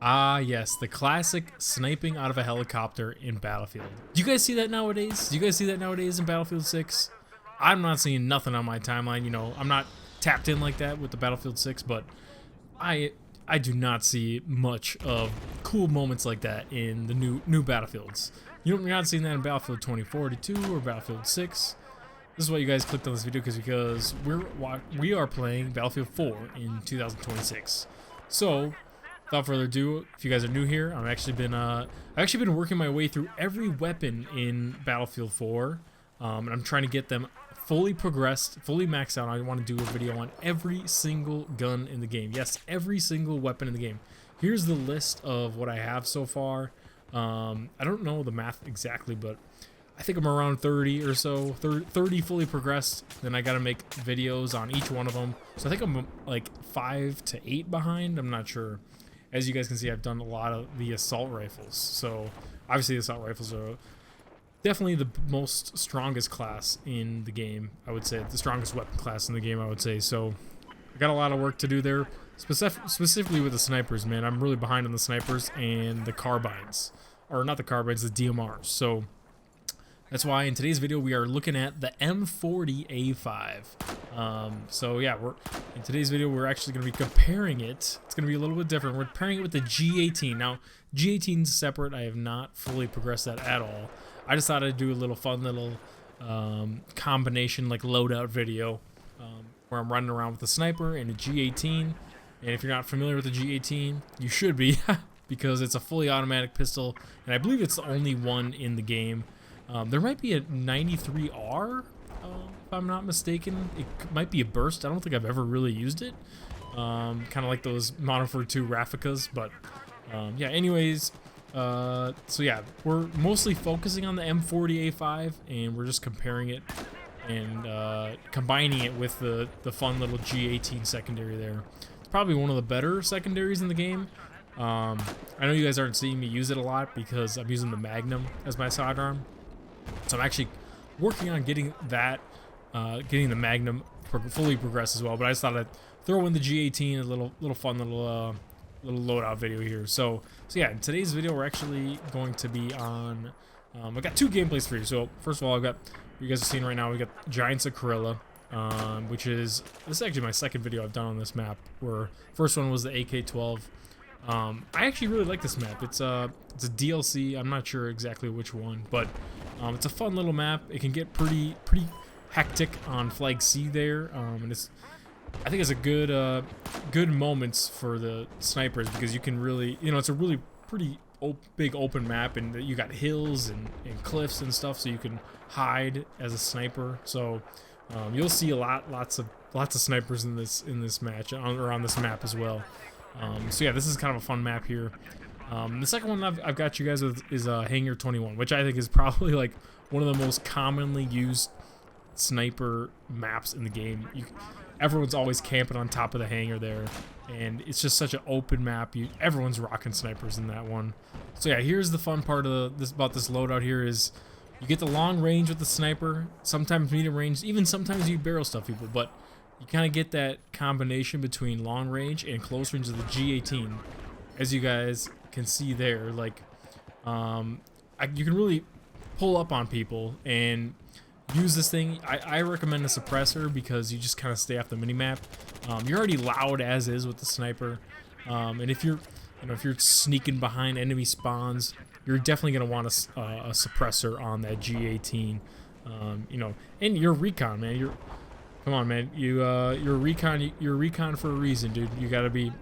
Ah, yes, the classic sniping out of a helicopter in Battlefield. Do you guys see that nowadays? Do you guys see that nowadays in Battlefield 6? I'm not seeing nothing on my timeline. You know, I'm not tapped in like that with the Battlefield 6, but I do not see much of cool moments like that in the new Battlefields. You're not seeing that in Battlefield 2042 or Battlefield 6. This is why you guys clicked on this video, because we are playing Battlefield 4 in 2026. So, without further ado, if you guys are new here, I've actually been working my way through every weapon in Battlefield 4, and I'm trying to get them fully progressed, fully maxed out. I want to do a video on every single gun in the game. Yes, every single weapon in the game. Here's the list of what I have so far. I don't know the math exactly, but I think I'm around 30 or so, 30 fully progressed. Then I got to make videos on each one of them. So I think I'm like 5 to 8 behind. I'm not sure. As you guys can see, I've done a lot of the assault rifles. So obviously the assault rifles are definitely the most strongest class in the game. I would say the strongest weapon class in the game, I would say. So I got a lot of work to do there, specifically with the snipers, man. I'm really behind on the snipers and the carbines, or not the carbines, the DMRs. So that's why in today's video we are looking at the M40A5. So yeah, in today's video we're actually going to be comparing it. It's going to be a little bit different. We're pairing it with the G18. Now, G18 is separate. I have not fully progressed that at all. I just thought I'd do a little fun little combination, like loadout video, where I'm running around with the sniper and a G18. And if you're not familiar with the G18, you should be, because it's a fully automatic pistol, and I believe it's the only one in the game. There might be a 93R, if I'm not mistaken. It might be a burst. I don't think I've ever really used it. Kind of like those Modern Warfare 2 Rafficas, but yeah, anyways, so yeah, we're mostly focusing on the M40A5, and we're just comparing it and combining it with the fun little G18 secondary there. It's probably one of the better secondaries in the game. I know you guys aren't seeing me use it a lot because I'm using the Magnum as my sidearm. So I'm actually working on getting that, getting the Magnum fully progressed as well. But I just thought I'd throw in the G18, a little fun little loadout video here. So yeah, in today's video we're actually going to be on. I've got two gameplays for you. So first of all, I've got, you guys are seeing right now, we got Giants of Karelia, which is, this is actually my second video I've done on this map. Where first one was the AK-12. I actually really like this map. It's a DLC. I'm not sure exactly which one, but it's a fun little map. It can get pretty hectic on Flag C there, and I think it's a good moments for the snipers, because you can really, you know, it's a really pretty big open map, and you got hills and cliffs and stuff, so you can hide as a sniper. So you'll see lots of snipers in this match, or on this map as well. So yeah, this is kind of a fun map here. The second one I've got you guys with is Hangar 21, which I think is probably like one of the most commonly used sniper maps in the game. Everyone's always camping on top of the hangar there, and it's just such an open map. Everyone's rocking snipers in that one. So yeah, here's the fun part of about this loadout here is you get the long range with the sniper, sometimes medium range, even sometimes you barrel stuff people, but you kind of get that combination between long range and close range of the G18, as you guys can see there. Like, you can really pull up on people and use this thing. I recommend a suppressor, because you just kind of stay off the minimap. You're already loud as is with the sniper, and if you're sneaking behind enemy spawns, you're definitely gonna want a suppressor on that G18. You know, and you're recon, man. Come on, man. You're recon. You're recon for a reason, dude. You gotta be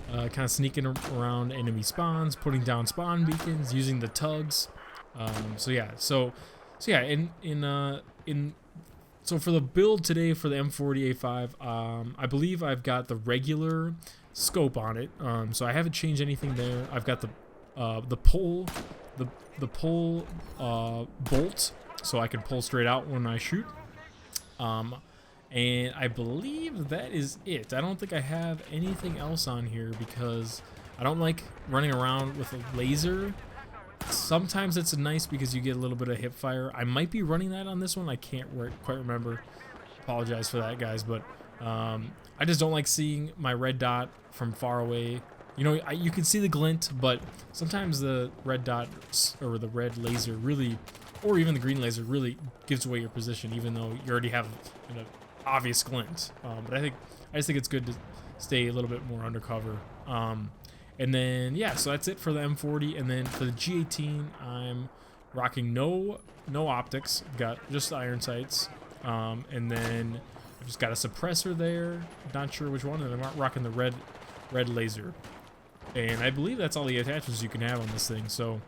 kind of sneaking around enemy spawns, putting down spawn beacons, using the tugs. So yeah. So yeah. So for the build today for the M40A5, I believe I've got the regular scope on it. So I haven't changed anything there. I've got the pull bolt, so I can pull straight out when I shoot. And I believe that is it. I don't think I have anything else on here, because I don't like running around with a laser. Sometimes it's nice because you get a little bit of hip fire. I might be running that on this one. I can't quite remember. Apologize for that, guys, but I just don't like seeing my red dot from far away. You know, you can see the glint, but sometimes the red dot or the red laser really, or even the green laser really gives away your position, even though you already have an obvious glint. But I just think it's good to stay a little bit more undercover. And then yeah, so that's it for the M40. And then for the G18, I'm rocking no optics. Got just the iron sights. And then I've just got a suppressor there. Not sure which one. And I'm rocking the red laser. And I believe that's all the attachments you can have on this thing. So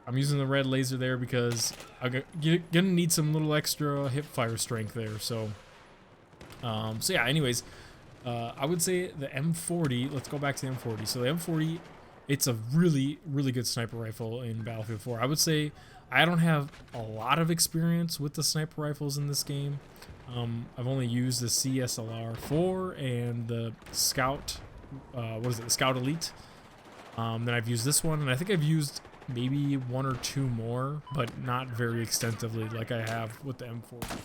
I'm using the red laser there because I'm gonna need some little extra hip fire strength there. So yeah, anyways, I would say the M40, let's go back to the M40. So the M40, it's a really good sniper rifle in Battlefield 4. I would say I don't have a lot of experience with the sniper rifles in this game. I've only used the CSLR4 and the Scout, the Scout Elite. Then I've used this one, and I think I've used maybe one or two more, but not very extensively like I have with the M40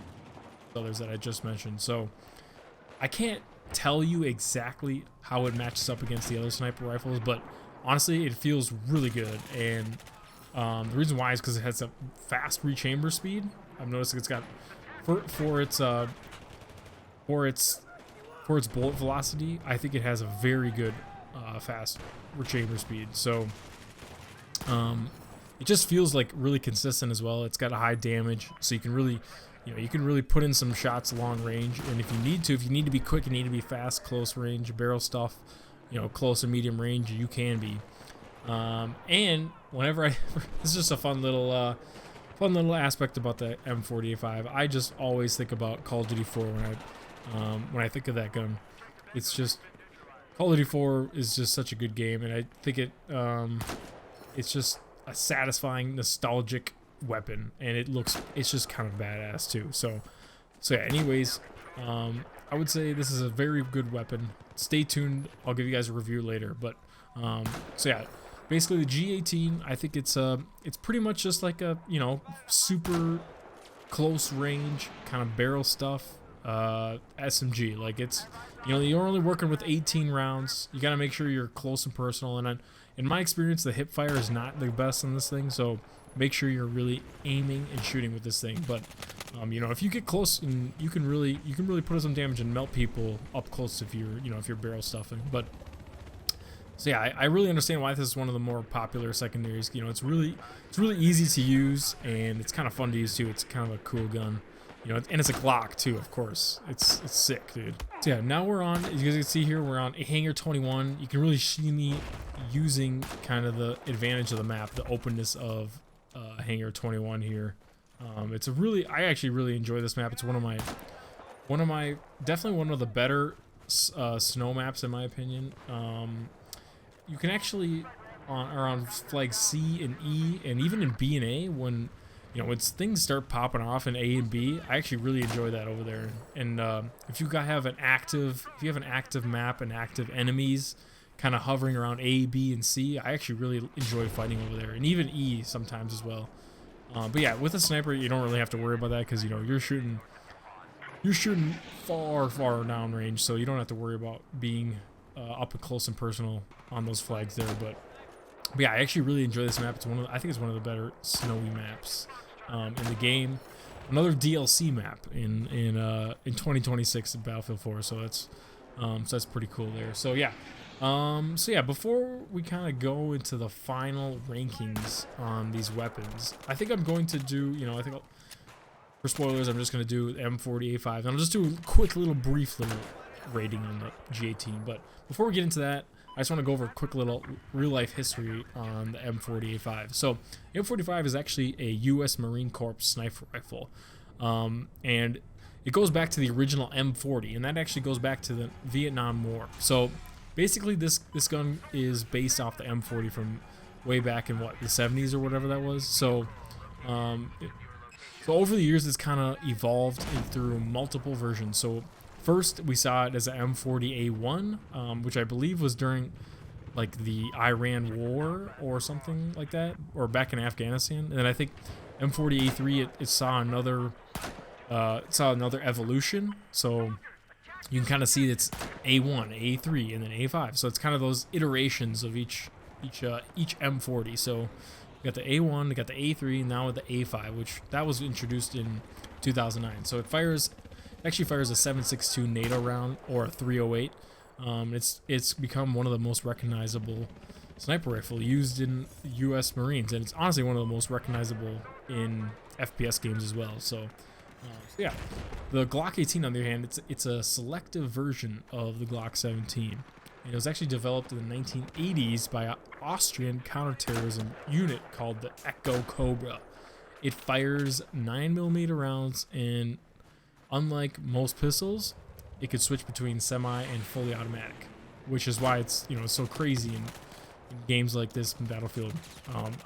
others that I just mentioned. So I can't tell you exactly how it matches up against the other sniper rifles, but honestly it feels really good. And the reason why is because it has a fast rechamber speed. I've noticed it's got for its bullet velocity, I think it has a very good fast rechamber speed. So it just feels like really consistent as well. It's got a high damage, so you can really, you can really put in some shots long range. And if you need to be quick, you need to be fast, close range, barrel stuff, close and medium range, you can be. And whenever this is just a fun little aspect about the M40A5. I just always think about Call of Duty 4 when I think of that gun. It's just Call of Duty 4 is just such a good game, and I think it's just a satisfying, nostalgic weapon, and it's just kind of badass too. So yeah, anyways, I would say this is a very good weapon. Stay tuned, I'll give you guys a review later. But so yeah, basically the G18, I think it's pretty much just like a super close range kind of barrel stuff SMG. Like it's you're only working with 18 rounds. You got to make sure you're close and personal, and in my experience the hip fire is not the best on this thing, so make sure you're really aiming and shooting with this thing. But if you get close, and you can really put some damage and melt people up close if you're barrel stuffing. But so yeah, I really understand why this is one of the more popular secondaries. It's really easy to use, and it's kind of fun to use too. It's kind of a cool gun. And it's a Glock too, of course. It's sick, dude. So yeah, now we're on, as you guys can see here, we're on Hangar 21. You can really see me using kind of the advantage of the map, the openness of Hangar 21 here. I actually really enjoy this map. It's definitely one of the better snow maps in my opinion. You can actually on flag C and E, and even in B and A, when things start popping off in A and B, I actually really enjoy that over there. And if you have an active map and active enemies kind of hovering around A, B, and C, I actually really enjoy fighting over there, and even E sometimes as well. But yeah, with a sniper, you don't really have to worry about that because you're shooting far down range, so you don't have to worry about being up close and personal on those flags there. But yeah, I actually really enjoy this map. I think it's one of the better snowy maps in the game. Another DLC map in 2026 in Battlefield 4. So that's pretty cool there. So yeah. Before we kind of go into the final rankings on these weapons, I think I'm going to do, for spoilers, I'm just going to do M40A5. And I'll just do a quick brief little rating on the G18. But before we get into that, I just want to go over a quick little real-life history on the M40A5. So, the M40A5 is actually a U.S. Marine Corps sniper rifle. And it goes back to the original M40, and that actually goes back to the Vietnam War. So, basically, this gun is based off the M40 from way back in, the 70s or whatever that was. So, so over the years, it's kind of evolved through multiple versions. So, first, we saw it as an M40A1, which I believe was during, the Iran War or something like that, or back in Afghanistan. And then I think M40A3, it saw another evolution. So you can kind of see it's A1, A3, and then A5. So it's kind of those iterations of each M40. So you got the A1, you got the A3, and now with the A5, which that was introduced in 2009. So it actually fires a 7.62 NATO round or a 308. It's become one of the most recognizable sniper rifle used in U.S. Marines, and it's honestly one of the most recognizable in FPS games as well. So yeah, the Glock 18 on the other hand, it's a selective version of the Glock 17. And it was actually developed in the 1980s by an Austrian counterterrorism unit called the Echo Cobra. It fires 9mm rounds, and unlike most pistols, it could switch between semi and fully automatic, which is why it's so crazy in games like this in Battlefield.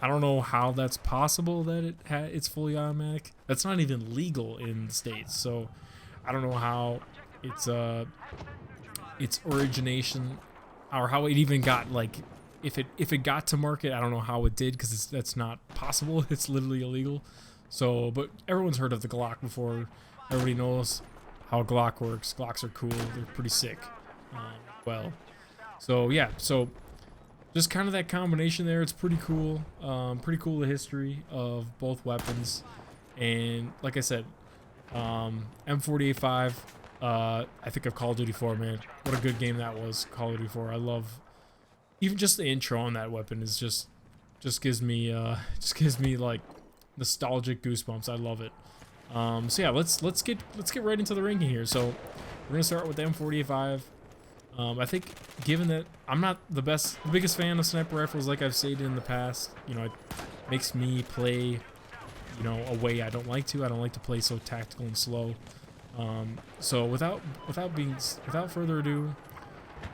I don't know how that's possible that it's fully automatic. That's not even legal in the States, so I don't know how its origination or how it even got, like, if it got to market. I don't know how it did, because that's not possible. It's literally illegal. So, but everyone's heard of the Glock before. Everybody knows how a Glock works. Glocks are cool. They're pretty sick. Well, so yeah, so just kind of that combination there. It's pretty cool. Pretty cool, the history of both weapons. And like I said, M40A5, I think of Call of Duty 4, man. What a good game that was, Call of Duty 4. I love even just the intro on that weapon is just gives me like nostalgic goosebumps. I love it. So yeah, let's get right into the ranking here. So we're gonna start with the M40A5. I think, given that I'm not the biggest fan of sniper rifles, like I've stated in the past, it makes me play, a way I don't like to. I don't like to play so tactical and slow. So without further ado,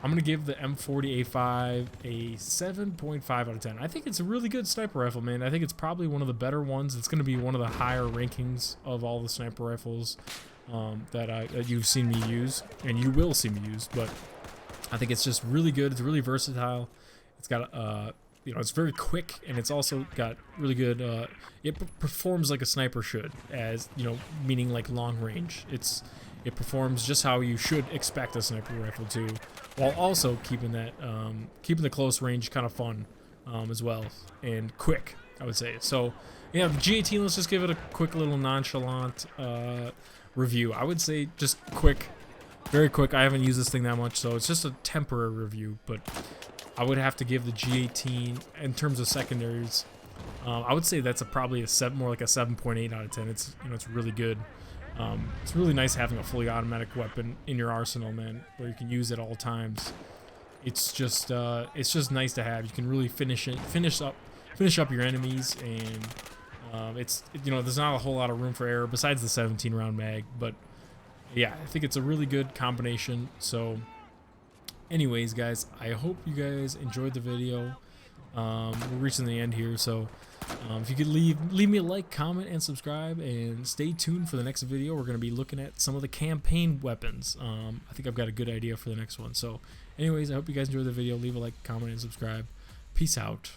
I'm gonna give the M40A5 a 7.5 out of 10. I think it's a really good sniper rifle, man. I think it's probably one of the better ones. It's gonna be one of the higher rankings of all the sniper rifles that you've seen me use, and you will see me use. But I think it's just really good. It's really versatile. It's got it's very quick, and it's also got really good. It performs like a sniper should, as meaning like long range. It performs just how you should expect a sniper rifle to, while also keeping the close range kind of fun as well, and quick, I would say. So yeah, the G18. Let's just give it a quick little nonchalant review. I would say just quick. Very quick. I haven't used this thing that much, so it's just a temporary review, but I would have to give the G18, in terms of secondaries, I would say that's probably more like a 7.8 out of 10. It's it's really good. It's really nice having a fully automatic weapon in your arsenal, man, where you can use it at all times. It's just nice to have. You can really finish up your enemies, and there's not a whole lot of room for error besides the 17 round mag, but yeah, I think it's a really good combination. So anyways, guys, I hope you guys enjoyed the video. We're reaching the end here, so if you could leave me a like, comment, and subscribe, and stay tuned for the next video. We're going to be looking at some of the campaign weapons. I think I've got a good idea for the next one. So anyways, I hope you guys enjoyed the video. Leave a like, comment, and subscribe. Peace out.